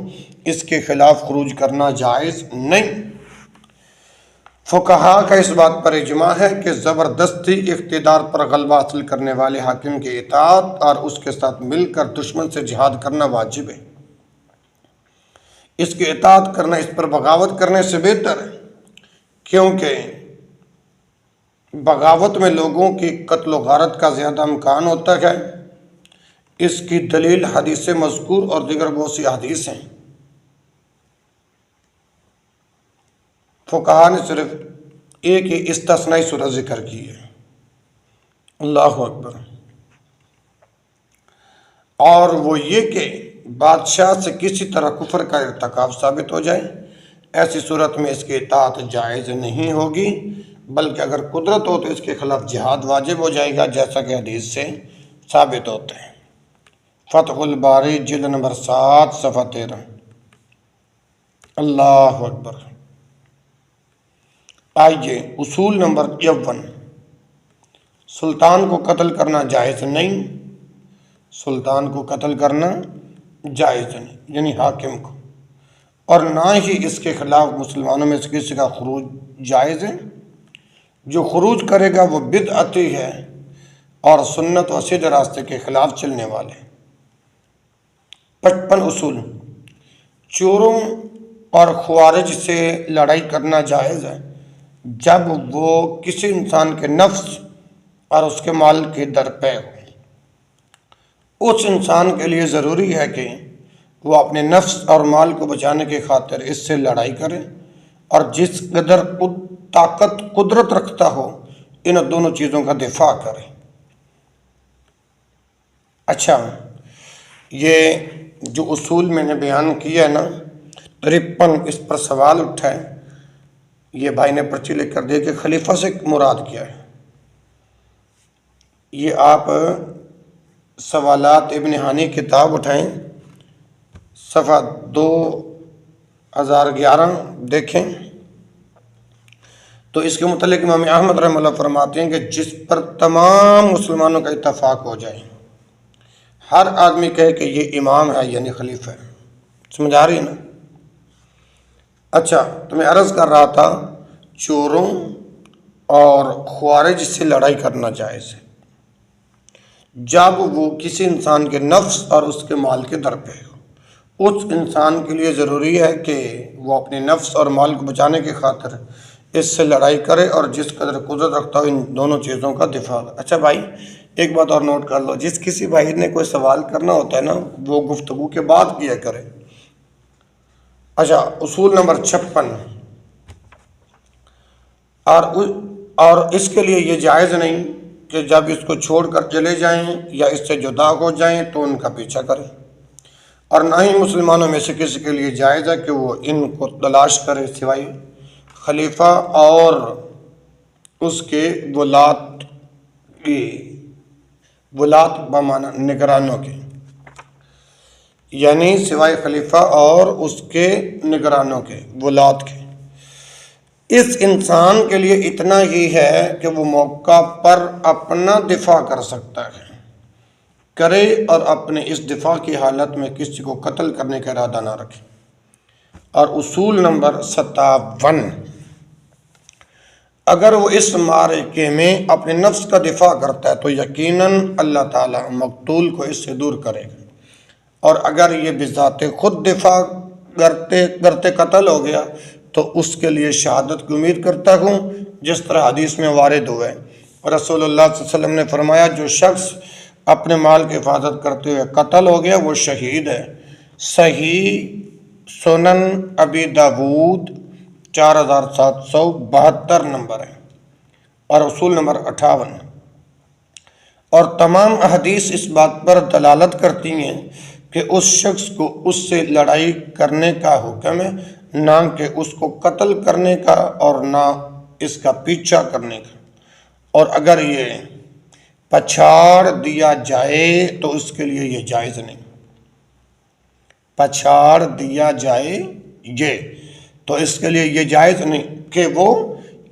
اس کے خلاف خروج کرنا جائز نہیں۔ فقہا کا اس بات پر اجماع ہے کہ زبردستی اقتدار پر غلبہ حاصل کرنے والے حاکم کی اطاعت اور اس کے ساتھ مل کر دشمن سے جہاد کرنا واجب ہے۔ اس کی اطاعت کرنا اس پر بغاوت کرنے سے بہتر ہے، کیونکہ بغاوت میں لوگوں کی قتل و غارت کا زیادہ امکان ہوتا ہے۔ اس کی دلیل حدیث مذکور اور دیگر بہت سی حدیث ہیں۔ فقہا نے صرف ایک ہی استثنائی صورت ذکر کی ہے۔ اللہ اکبر۔ اور وہ یہ کہ بادشاہ سے کسی طرح کفر کا ارتکاب ثابت ہو جائے، ایسی صورت میں اس کی اطاعت جائز نہیں ہوگی، بلکہ اگر قدرت ہو تو اس کے خلاف جہاد واجب ہو جائے گا، جیسا کہ حدیث سے ثابت ہوتا ہے۔ فتح الباری جلد نمبر 7 صفحہ 13۔ اللہ اکبر۔ آئیے اصول نمبر 51۔ سلطان کو قتل کرنا جائز نہیں، سلطان کو قتل کرنا جائز نہیں، یعنی حاکم کو، اور نہ ہی اس کے خلاف مسلمانوں میں سے کسی کا خروج جائز ہے۔ جو خروج کرے گا وہ بدعتی ہے اور سنت و سیدھے راستے کے خلاف چلنے والے۔ 55 اصول۔ چوروں اور خوارج سے لڑائی کرنا جائز ہے جب وہ کسی انسان کے نفس اور اس کے مال کی درپے ہو۔ اس انسان کے لیے ضروری ہے کہ وہ اپنے نفس اور مال کو بچانے کی خاطر اس سے لڑائی کرے، اور جس قدر طاقت قدرت رکھتا ہو ان دونوں چیزوں کا دفاع کرے۔ اچھا، یہ جو اصول میں نے بیان کیا ہے نا 53، اس پر سوال اٹھا ہے، یہ بھائی نے پرچی لکھ کر دیا کہ خلیفہ سے مراد کیا ہے۔ یہ آپ سوالات ابن ہانی کتاب اٹھائیں، صفحہ 2011 دیکھیں تو اس کے متعلق امام احمد رحمہ اللہ فرماتے ہیں کہ جس پر تمام مسلمانوں کا اتفاق ہو جائے، ہر آدمی کہے کہ یہ امام ہے یعنی خلیفہ ہے۔ سمجھ آ رہی ہے نا؟ اچھا، تو میں عرض کر رہا تھا چوروں اور خوارج سے لڑائی کرنا جائز ہے جب وہ کسی انسان کے نفس اور اس کے مال کے در پہ ہو۔ اس انسان کے لیے ضروری ہے کہ وہ اپنے نفس اور مال کو بچانے کی خاطر اس سے لڑائی کرے، اور جس قدر قدرت رکھتا ہو ان دونوں چیزوں کا دفاع۔ اچھا بھائی، ایک بات اور نوٹ کر لو، جس کسی بھائی نے کوئی سوال کرنا ہوتا ہے نا وہ گفتگو کے بعد کیا کرے۔ اچھا، اصول نمبر 56۔ اور اور اس کے لیے یہ جائز نہیں کہ جب اس کو چھوڑ کر چلے جائیں یا اس سے جدا ہو جائیں تو ان کا پیچھا کریں، اور نہ ہی مسلمانوں میں سے کسی کے لیے جائز ہے کہ وہ ان کو تلاش کرے سوائے خلیفہ اور اس کے ولات کی، ولات بمعنی نگرانوں کے، یعنی سوائے خلیفہ اور اس کے نگرانوں کے، ولات کے۔ اس انسان کے لیے اتنا ہی ہے کہ وہ موقع پر اپنا دفاع کر سکتا ہے، کرے اور اپنے اس دفاع کی حالت میں کسی کو قتل کرنے کا ارادہ نہ رکھے۔ اور اصول نمبر 57، اگر وہ اس معرکے میں اپنے نفس کا دفاع کرتا ہے تو یقیناً اللہ تعالیٰ مقتول کو اس سے دور کرے گا، اور اگر یہ بذات خود دفاع کرتے قتل ہو گیا تو اس کے لیے شہادت کی امید کرتا ہوں، جس طرح حدیث میں وارد ہوا ہے۔ رسول اللہ صلی اللہ علیہ وسلم نے فرمایا، جو شخص اپنے مال کی حفاظت کرتے ہوئے قتل ہو گیا وہ شہید ہے۔ صحیح سنن ابی داود 4772 نمبر ہے، اور اصول نمبر 58۔ اور تمام احادیث اس بات پر دلالت کرتی ہیں کہ اس شخص کو اس سے لڑائی کرنے کا حکم ہے، نہ کہ اس کو قتل کرنے کا اور نہ اس کا پیچھا کرنے کا۔ اور اگر یہ پچھاڑ دیا جائے تو اس کے لیے یہ جائز نہیں، پچھاڑ دیا جائے یہ تو اس کے لیے یہ جائز نہیں کہ وہ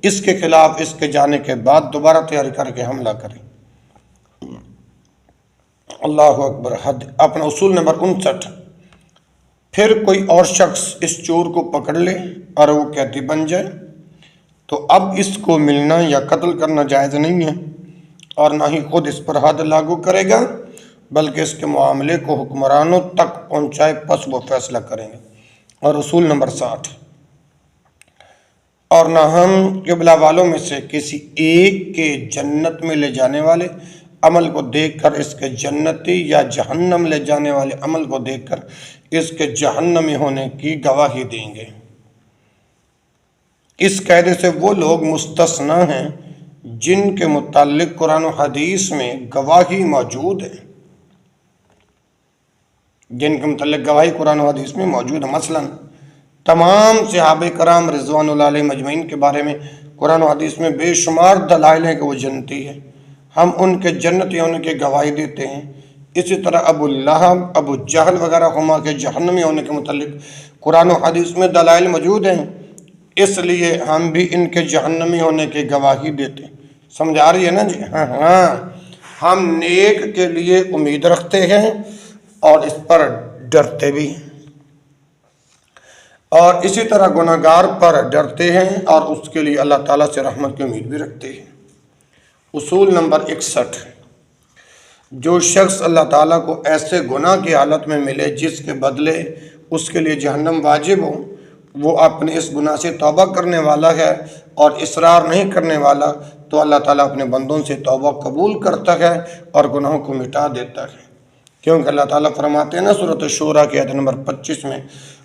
اس کے خلاف اس کے جانے کے بعد دوبارہ تیاری کر کے حملہ کرے۔ اللہ اکبر۔ اپنا اصول نمبر 59، پھر کوئی اور شخص اس چور کو پکڑ لے اور وہ قیدی بن جائے تو اب اس کو ملنا یا قتل کرنا جائز نہیں ہے، اور نہ ہی خود اس پر حد لاگو کرے گا، بلکہ اس کے معاملے کو حکمرانوں تک پہنچائے، پس وہ فیصلہ کریں گے۔ اور اصول نمبر 60، اور نہ ہم قبلہ والوں میں سے کسی ایک کے جنت میں لے جانے والے عمل کو دیکھ کر اس کے جنتی یا جہنم لے جانے والے عمل کو دیکھ کر اس کے جہنمی ہونے کی گواہی دیں گے۔ اس قاعدے سے وہ لوگ مستثنی ہیں جن کے متعلق قرآن و حدیث میں گواہی موجود ہے، جن کے متعلق گواہی قرآن و حدیث میں موجود ہے۔ مثلا تمام صحابہ کرام رضوان اللہ علیہ مجمعین کے بارے میں قرآن و حدیث میں بے شمار دلائل ہیں کہ وہ جنتی ہے، ہم ان کے جنتی ہونے کی گواہی دیتے ہیں۔ اسی طرح ابو لہب، ابو جہل وغیرہ ہما کے جہنمی ہونے کے متعلق قرآن و حدیث میں دلائل موجود ہیں، اس لیے ہم بھی ان کے جہنمی ہونے کی گواہی دیتے ہیں۔ سمجھ آ رہی ہے نا جی؟ ہاں، ہم نیک کے لیے امید رکھتے ہیں اور اس پر ڈرتے بھی ہیں، اور اسی طرح گناہگار پر ڈرتے ہیں اور اس کے لیے اللہ تعالیٰ سے رحمت کی امید بھی رکھتے ہیں۔ اصول نمبر 61، جو شخص اللہ تعالیٰ کو ایسے گناہ کی حالت میں ملے جس کے بدلے اس کے لیے جہنم واجب ہو، وہ اپنے اس گناہ سے توبہ کرنے والا ہے اور اصرار نہیں کرنے والا، تو اللہ تعالیٰ اپنے بندوں سے توبہ قبول کرتا ہے اور گناہوں کو مٹا دیتا ہے، کیونکہ اللہ تعالیٰ فرماتے ہیں نا سورۃ الشورى کی آیت نمبر 25 میں،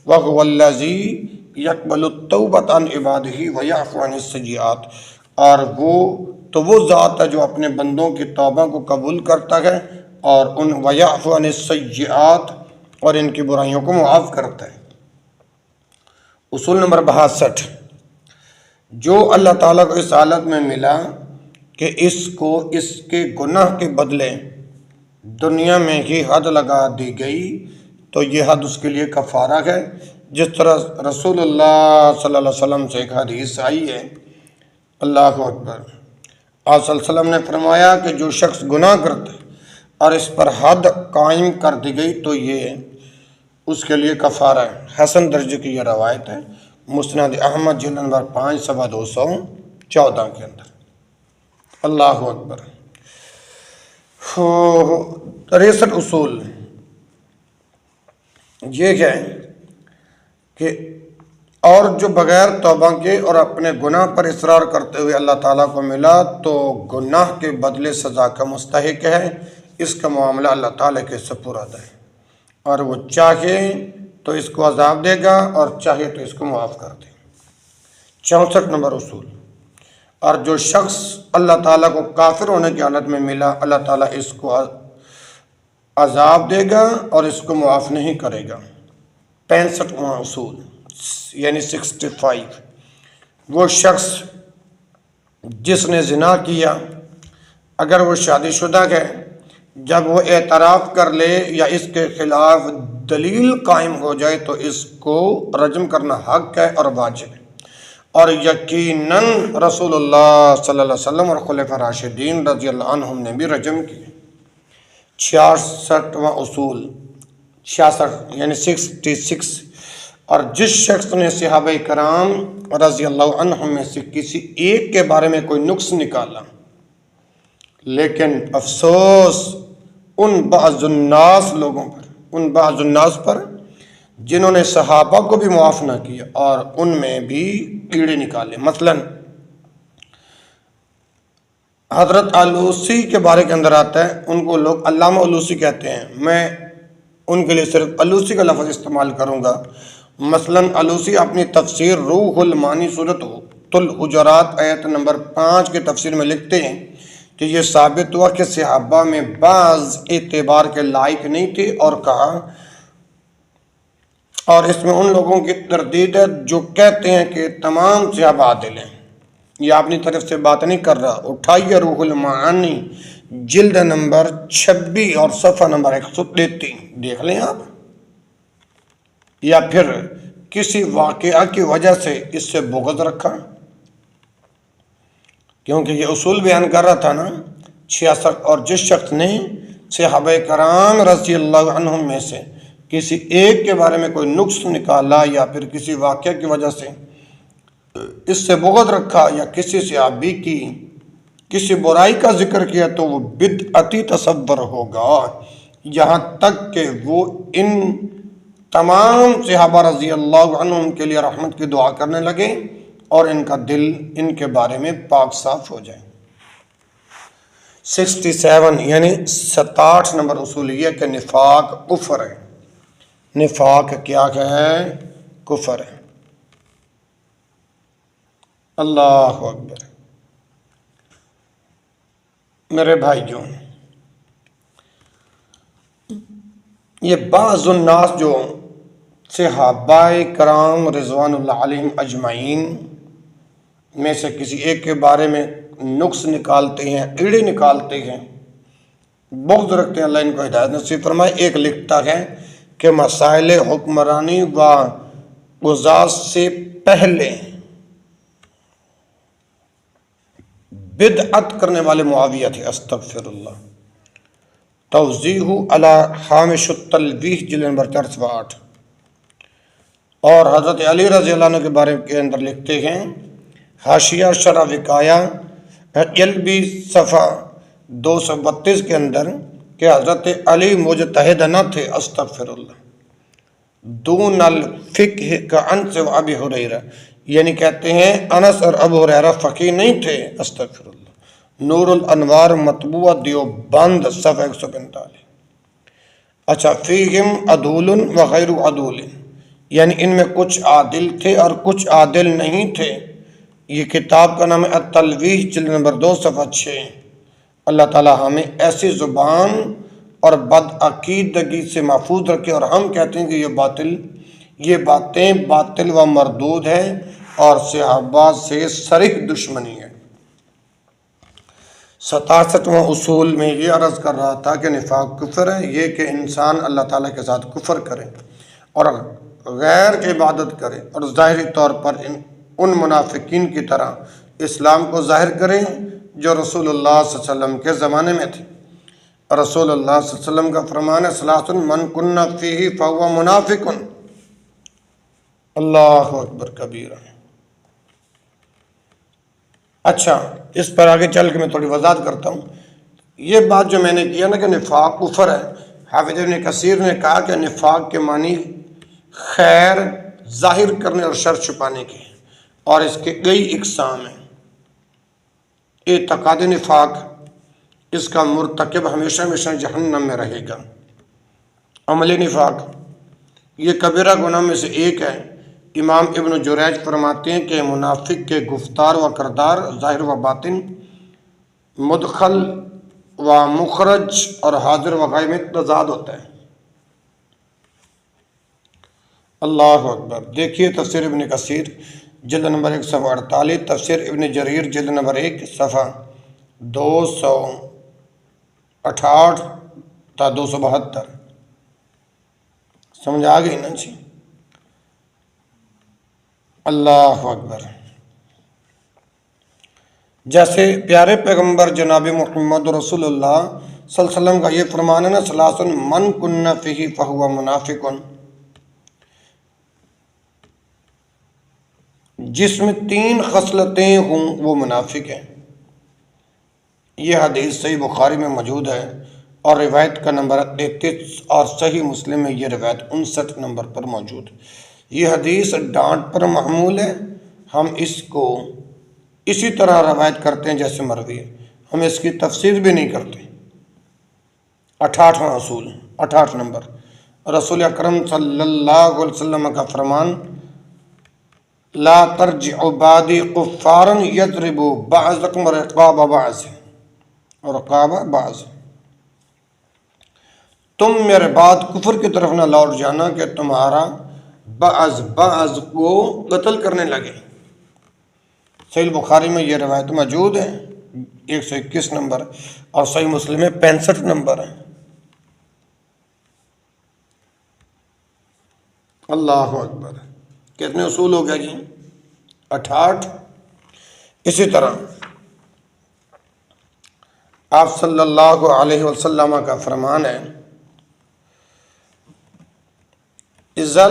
وَهُوَ الَّذِي يَقْبَلُ التَّوْبَةَ عَنْ عِبَادِهِ وَيَعْفُو عَنِ السَّيِّئَاتِ، اور وہ ذات ہے جو اپنے بندوں کی توبہ کو قبول کرتا ہے اور ان وَيَعْفُو عَنِ السَّيِّئَاتِ اور ان کی برائیوں کو معاف کرتا ہے۔ اصول نمبر 62، جو اللہ تعالیٰ کو اس حالت میں ملا کہ اس کو اس کے گناہ کے بدلے دنیا میں ہی حد لگا دی گئی تو یہ حد اس کے لیے کفارہ ہے، جس طرح رسول اللہ صلی اللہ علیہ وسلم سے ایک حدیث آئی ہے۔ اللہ اکبر۔ آپ صلی اللہ علیہ وسلم نے فرمایا کہ جو شخص گناہ کرتا ہے اور اس پر حد قائم کر دی گئی تو یہ اس کے لیے کفارہ ہے۔ حسن درجے کی یہ روایت ہے، مسند احمد جلد نمبر 5 صفحہ 214 کے اندر۔ اللہ اکبر۔ 63 اصول یہ ہے کہ اور جو بغیر توبہ کے اور اپنے گناہ پر اصرار کرتے ہوئے اللہ تعالیٰ کو ملا تو گناہ کے بدلے سزا کا مستحق ہے، اس کا معاملہ اللہ تعالیٰ کے سپرد ہے، اور وہ چاہے تو اس کو عذاب دے گا اور چاہے تو اس کو معاف کر دے۔ 64 نمبر اصول، اور جو شخص اللہ تعالیٰ کو کافر ہونے کی حالت میں ملا، اللہ تعالیٰ اس کو عذاب دے گا اور اس کو معاف نہیں کرے گا۔ 65واں اصول یعنی 65، وہ شخص جس نے زنا کیا، اگر وہ شادی شدہ ہے، جب وہ اعتراف کر لے یا اس کے خلاف دلیل قائم ہو جائے تو اس کو رجم کرنا حق ہے اور واجب ہے، اور یقیناً رسول اللہ صلی اللہ علیہ وسلم اور خلفاء راشدین رضی اللہ عنہم نے بھی رجم کیے۔ 66واں اصول 66 یعنی 66، اور جس شخص نے صحابہ کرام رضی اللہ عنہم میں سے کسی ایک کے بارے میں کوئی نقص نکالا، لیکن افسوس ان بعض الناس لوگوں پر، ان بعض الناس پر جنہوں نے صحابہ کو بھی معاف نہ کیا اور ان میں بھی کیڑے نکالے۔ مثلا حضرت علوسی کے بارے کے اندر آتا ہے، ان کو لوگ علامہ علوسی کہتے ہیں، میں ان کے لیے صرف علوسی کا لفظ استعمال کروں گا۔ مثلا علوسی اپنی تفسیر روح المعانی سورۃ الحجرات آیت نمبر 5 کی تفسیر میں لکھتے ہیں کہ یہ ثابت ہوا کہ صحابہ میں بعض اعتبار کے لائق نہیں تھے، اور کہا، اور اس میں ان لوگوں کی تردید ہے جو کہتے ہیں کہ تمام صحابہ عادل ہیں۔ یہ اپنی طرف سے بات نہیں کر رہا۔ اٹھائیے روح المعانی جلد نمبر 26 اور صفحہ نمبر 133 دیکھ لیں آپ۔ یا پھر کسی واقعہ کی وجہ سے اس سے بغض رکھا، کیونکہ یہ اصول بیان کر رہا تھا نا 66، اور جس شخص نے صحابہ کرام رضی اللہ عنہم میں سے کسی ایک کے بارے میں کوئی نقص نکالا یا پھر کسی واقعہ کی وجہ سے اس سے بغض رکھا یا کسی صحابی کی کسی برائی کا ذکر کیا تو وہ بدعتی تصور ہوگا، یہاں تک کہ وہ ان تمام صحابہ رضی اللہ عنہم کے لیے رحمت کی دعا کرنے لگے اور ان کا دل ان کے بارے میں پاک صاف ہو جائے۔ 67 یعنی 67 نمبر اصول یہ کہ نفاق کفر ہے۔ نفاق کیا ہے؟ کفر ہے۔ اللہ اکبر۔ میرے بھائیوں، یہ بعض الناس جو صحابہ کرام رضوان اللہ علیہم اجمعین میں سے کسی ایک کے بارے میں نقص نکالتے ہیں، کیڑے نکالتے ہیں، بغض رکھتے ہیں، اللہ ان کو ہدایت نصیب فرمائے۔ ایک لکھتا ہے کہ مسائل حکمرانی و قضات سے پہلے بدعت کرنے والے معاویہ تھے، استغفر اللہ۔ توضیح علی حامش التلویح جلد نمبر 408۔ اور حضرت علی رضی اللہ عنہ کے بارے کے اندر لکھتے ہیں حاشیہ شرح وقایہ قلبی صفحہ 232 کے اندر کہ حضرت علی مجتہد نہ تھے، استغفر اللہ، دون الفقہ کا انس و ابی ہریرہ، یعنی کہتے ہیں انس اور ابو ہریرہ فقیہ نہیں تھے، استغفر اللہ۔ نور الانوار مطبوعہ دیوبند صفحہ 145۔ اچھا، فیہم عدول و غیر عدول، یعنی ان میں کچھ عادل تھے اور کچھ عادل نہیں تھے۔ یہ کتاب کا نام ہے التلویح جلد نمبر 2 صفحہ 6۔ اللہ تعالی ہمیں ایسی زبان اور بدعقیدگی سے محفوظ رکھے، اور ہم کہتے ہیں کہ یہ باتیں باطل و مردود ہیں اور صحابہ سے صریح دشمنی ہے۔ 67واں اصول میں یہ عرض کر رہا تھا کہ نفاق کفر ہے، یہ کہ انسان اللہ تعالیٰ کے ساتھ کفر کرے اور غیر کی عبادت کرے اور ظاہری طور پر ان منافقین کی طرح اسلام کو ظاہر کرے جو رسول اللہ صلی اللہ علیہ وسلم کے زمانے میں تھے۔ رسول اللہ صلی اللہ علیہ وسلم کا فرمان ہے ثلاث من کن فیہ فہو منافق۔ اللہ اکبر کبیرہ۔ اچھا، اس پر آگے چل کے میں تھوڑی وضاحت کرتا ہوں۔ یہ بات جو میں نے کیا نا کہ نفاق کفر ہے، حافظ ابن کثیر نے کہا کہ نفاق کے معنی خیر ظاہر کرنے اور شر چھپانے کے، اور اس کے کئی اقسام ہیں۔ اعتقاد نفاق، اس کا مرتکب ہمیشہ ہمیشہ جہنم میں رہے گا۔ عمل نفاق، یہ کبیرہ گناہ میں سے ایک ہے، امام ابن جریج فرماتے ہیں کہ منافق کے گفتار و کردار ظاہر و باطن، مدخل و مخرج اور حاضر و غائب میں تضاد ہوتا ہے۔ اللہ اکبر۔ دیکھیے تفسیر ابن کثیر جلد نمبر 1 صفحہ 48، تفسیر ابن جریر جلد نمبر 1 صفحہ 268 تا 272۔ سمجھ آ گئی نا جی؟ اللہ اکبر۔ جیسے پیارے پیغمبر جناب محمد رسول اللہ صلی اللہ علیہ وسلم کا یہ فرمان ہے نا، ثلاث من کن فیہ فہو منافق، جس میں 3 خصلتیں ہوں وہ منافق ہیں۔ یہ حدیث صحیح بخاری میں موجود ہے اور روایت کا نمبر 33، اور صحیح مسلم میں یہ روایت 59 نمبر پر موجود ہے۔ یہ حدیث ڈانٹ پر محمول ہے، ہم اس کو اسی طرح روایت کرتے ہیں جیسے مروی ہے، ہم اس کی تفسیر بھی نہیں کرتے۔ 68واں اصول، 68 نمبر، رسول اکرم صلی اللہ علیہ وسلم کا فرمان، لا ترجعوا بعدی کفارا یضرب بعضکم رقاب بعض، رقاب بعض، تم میرے بعد کفر کی طرف نہ لوٹ جانا کہ تمہارا بعض کو قتل کرنے لگے۔ صحیح بخاری میں یہ روایت موجود ہے 121 نمبر، اور صحیح مسلم میں 65 نمبر ہے۔ اللہ اکبر۔ کتنے اصول ہو گیا جی؟ 68۔ اسی طرح آپ صلی اللہ علیہ وسلم کا فرمان ہے، اذا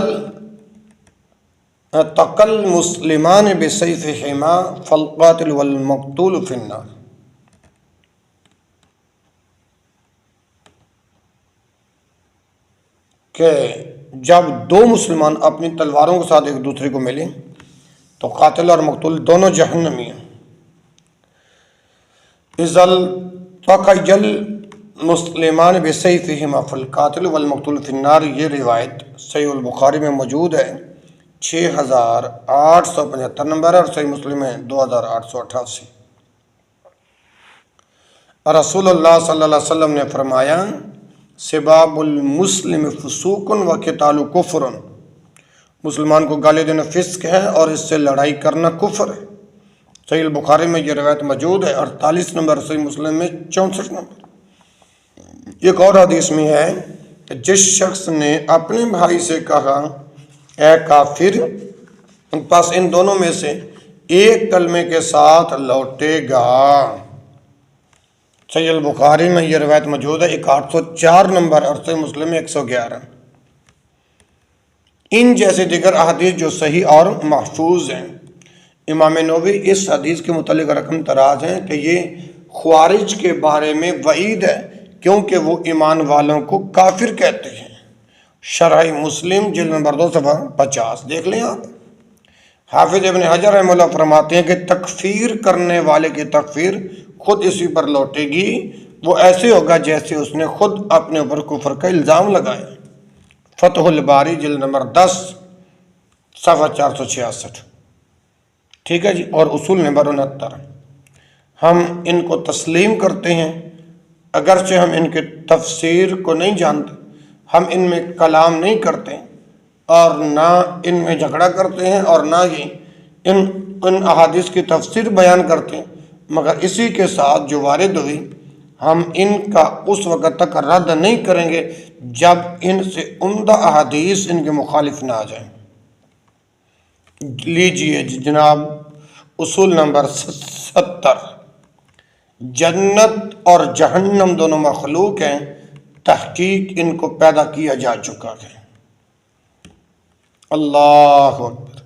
التقى المسلمان بسيفهما فالقاتل والمقتول في النار، کہ جب 2 مسلمان اپنی تلواروں کے ساتھ ایک دوسرے کو ملیں تو قاتل اور مقتول دونوں جہنمی ہیں۔ اذا التقى المسلمان بسيفهما فالقاتل والمقتول في النار، یہ روایت صحیح البخاری میں موجود ہے 6875 نمبر اور صحیح مسلم میں 2888۔ رسول اللہ صلی اللہ علیہ وسلم نے فرمایا، سباب المسلم فسوق وقتال کفر، مسلمان کو گالی دینا فسق ہے اور اس سے لڑائی کرنا کفر ہے۔ صحیح البخاری میں یہ روایت موجود ہے 48 نمبر، صحیح مسلم میں 64 نمبر۔ ایک اور حدیث میں ہے، جس شخص نے اپنے بھائی سے کہا اے کافر، پس ان دونوں میں سے ایک کلمے کے ساتھ لوٹے گا۔ صحیح البخاری میں یہ روایت موجود ہے 1804 نمبر اور صحیح مسلم میں 111۔ ان جیسے دیگر احادیث جو صحیح اور محفوظ ہیں۔ امام نووی اس حدیث کے متعلق رقم تراز ہیں کہ یہ خوارج کے بارے میں وعید ہے، کیونکہ وہ ایمان والوں کو کافر کہتے ہیں۔ شرح مسلم جلد نمبر 2 صفحہ 50 دیکھ لیں آپ۔ حافظ ابن حجر رحمہ اللہ فرماتے ہیں کہ تکفیر کرنے والے کی تکفیر خود اسی پر لوٹے گی، وہ ایسے ہوگا جیسے اس نے خود اپنے اوپر کفر کا الزام لگایا۔ فتح الباری جلد نمبر 10 صفحہ 466۔ ٹھیک ہے جی۔ اور اصول نمبر 69، ہم ان کو تسلیم کرتے ہیں اگرچہ ہم ان کے تفسیر کو نہیں جانتے، ہم ان میں کلام نہیں کرتے اور نہ ان میں جھگڑا کرتے ہیں اور نہ ہی ان احادیث کی تفسیر بیان کرتے ہیں، مگر اسی کے ساتھ جو وارد ہوئی ہم ان کا اس وقت تک رد نہیں کریں گے جب ان سے عمدہ احادیث ان کے مخالف نہ آ جائیں۔ لیجئے جناب اصول نمبر 70، جنت اور جہنم دونوں مخلوق ہیں، تحقیق ان کو پیدا کیا جا چکا ہے۔ اللہ اکبر۔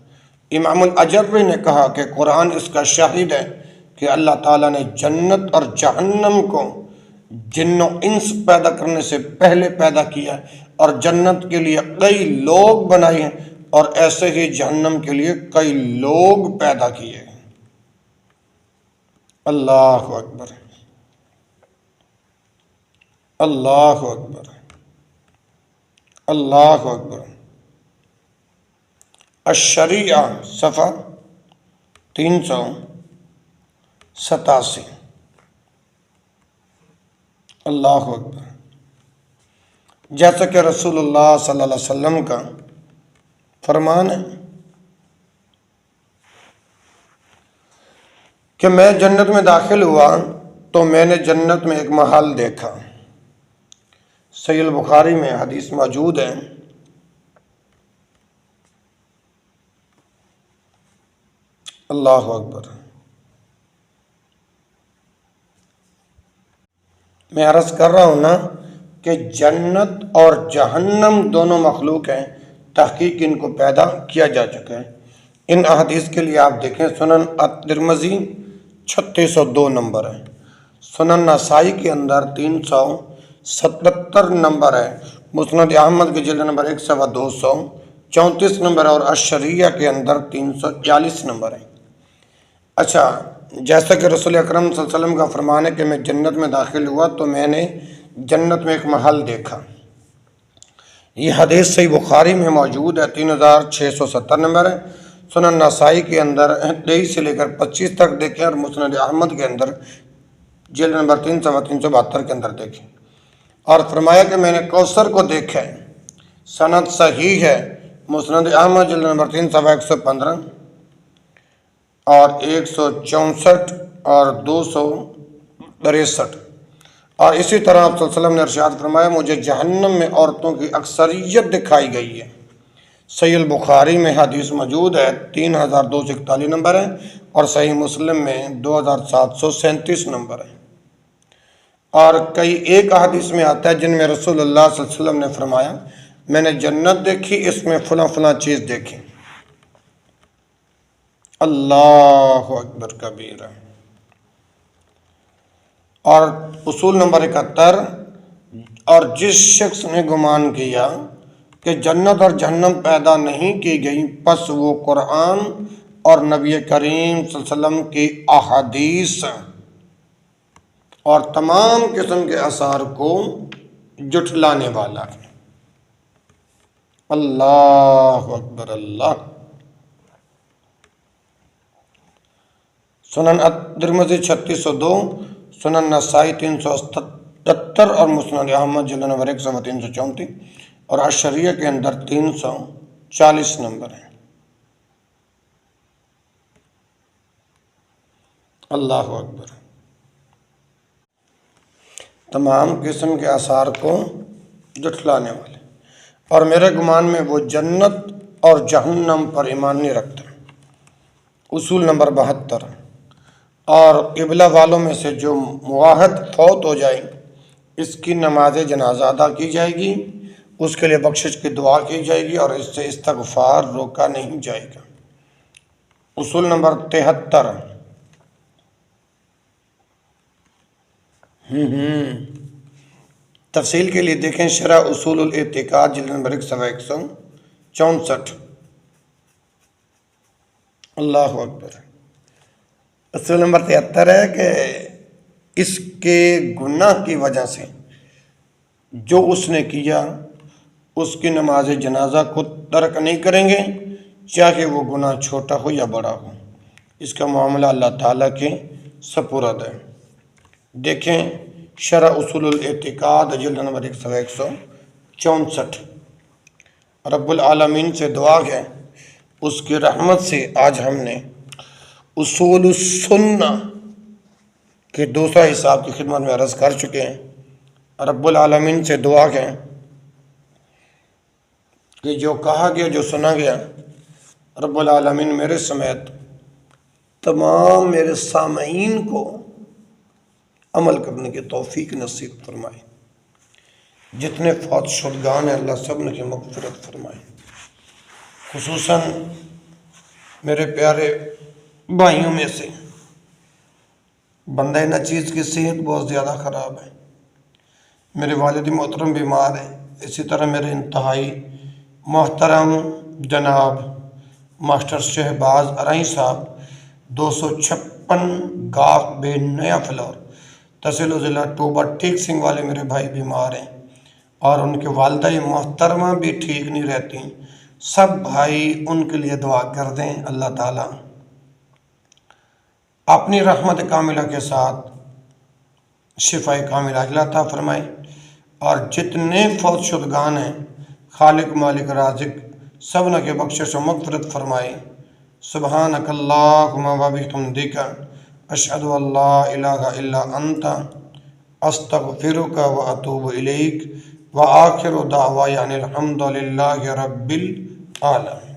امام الاجری نے کہا کہ قرآن اس کا شاہد ہے کہ اللہ تعالیٰ نے جنت اور جہنم کو جن و انس پیدا کرنے سے پہلے پیدا کیا اور جنت کے لیے کئی لوگ بنائے ہیں اور ایسے ہی جہنم کے لیے کئی لوگ پیدا کیے ہیں۔ اللہ اکبر، اللہ اکبر، اللہ اکبر۔ الشریعہ صفحہ 387۔ اللہ اکبر۔ جیسا کہ رسول اللہ صلی اللہ علیہ وسلم کا فرمان ہے کہ میں جنت میں داخل ہوا تو میں نے جنت میں ایک محل دیکھا۔ صحیح البخاری میں حدیث موجود ہے۔ اللہ اکبر۔ میں عرض کر رہا ہوں نا کہ جنت اور جہنم دونوں مخلوق ہیں، تحقیق ان کو پیدا کیا جا چکا ہے۔ ان احادیث کے لیے آپ دیکھیں سنن الترمذی 3602 نمبر ہے، سنن نسائی کے اندر 377 نمبر ہے، مسند احمد کے جلد نمبر 1 صفحہ 234 نمبر ہے، اور الشریعہ کے اندر 340 نمبر ہے۔ اچھا، جیسا کہ رسول اکرم صلی اللہ علیہ وسلم کا فرمان ہے کہ میں جنت میں داخل ہوا تو میں نے جنت میں ایک محل دیکھا۔ یہ حدیث صحیح بخاری میں موجود ہے، 3670 نمبر ہے، سنن نسائی کے اندر 23 سے لے کر 25 تک دیکھیں، اور مسند احمد کے اندر جلد نمبر 3 صفحہ 372 کے اندر دیکھیں۔ اور فرمایا کہ میں نے کوثر کو دیکھا ہے، سند صحیح ہے، مسند احمد جلد نمبر 3 صفحہ 115 اور 164 اور 263۔ اور اسی طرح آپ صلی اللہ علیہ وسلم نے ارشاد فرمایا مجھے جہنم میں عورتوں کی اکثریت دکھائی گئی ہے۔ صحیح البخاری میں حدیث موجود ہے، 3241 نمبر ہے، اور صحیح مسلم میں 2737 نمبر ہے۔ اور کئی ایک احادیث میں آتا ہے جن میں رسول اللہ صلی اللہ علیہ وسلم نے فرمایا میں نے جنت دیکھی، اس میں فلاں فلاں چیز دیکھی۔ اللہ اکبر کبیرہ۔ اور اصول نمبر 71، اور جس شخص نے گمان کیا کہ جنت اور جہنم پیدا نہیں کی گئی پس وہ قرآن اور نبی کریم صلی اللہ علیہ وسلم کی احادیث اور تمام قسم کے آثار کو جھٹلانے والا ہے۔ اللہ اکبر اللہ۔ سنن الترمذی 3602، سنن نسائی 377 اور مسند احمد جلد نمبر 1 صفحہ 334 اور الشریعہ کے اندر 340 نمبر ہے۔ اللہ اکبر۔ تمام قسم کے آثار کو جھٹلانے والے، اور میرے گمان میں وہ جنت اور جہنم پر ایمان نہیں رکھتے۔ اصول نمبر 72، اور قبلہ والوں میں سے جو مواحد فوت ہو جائے اس کی نماز جنازہ ادا کی جائے گی، اس کے لیے بخشش کی دعا کی جائے گی، اور اس سے استغفار روکا نہیں جائے گا۔ اصول نمبر 73، تفصیل کے لیے دیکھیں شرح اصول الاعتقاد جلد نمبر 1 صفحہ 164۔ اللہ اکبر۔ اصول نمبر 73 ہے کہ اس کے گناہ کی وجہ سے جو اس نے کیا اس کی نماز جنازہ کو ترک نہیں کریں گے، چاہے وہ گناہ چھوٹا ہو یا بڑا ہو۔ اس کا معاملہ اللہ تعالیٰ کے سپرد ہے۔ دیکھیں شرح اصول الاعتقاد جلد نمبر 1 صفحہ 164۔ رب العالمین سے دعا ہے اس کی رحمت سے آج ہم نے اصول السنہ کے دوسرا حساب کی خدمت میں عرض کر چکے ہیں۔ رب العالمین سے دعا ہے کہ جو کہا گیا جو سنا گیا رب العالمین میرے سمیت تمام میرے سامعین کو عمل کرنے کی توفیق نصیب فرمائے۔ جتنے فوت شدگان ہیں اللہ سب نے کی مغفرت فرمائے۔ خصوصاً میرے پیارے بھائیوں میں سے بندہ نچیز کی صحت بہت زیادہ خراب ہے، میرے والد محترم بیمار ہیں، اسی طرح میرے انتہائی محترم جناب ماسٹر شہباز ارائیں صاحب 256 گاہ بے نیا فلور تحصیل و ضلع ٹوبہ ٹیک سنگھ والے میرے بھائی بیمار ہیں، اور ان کے والدہ محترمہ بھی ٹھیک نہیں رہتی۔ سب بھائی ان کے لیے دعا کر دیں، اللہ تعالیٰ اپنی رحمت کاملہ کے ساتھ شفا کاملہ عاجلہ عطا فرمائے، اور جتنے فوت شدگان ہیں خالق مالک رازق سبنا کے بخشش و مغفرت فرمائے۔ سبحانک اللہم و بحمدک اشہد ان لا الہ الا انت استغفرک و اتوب الیک، وآخر دعوانا الحمد للہ رب العالمین۔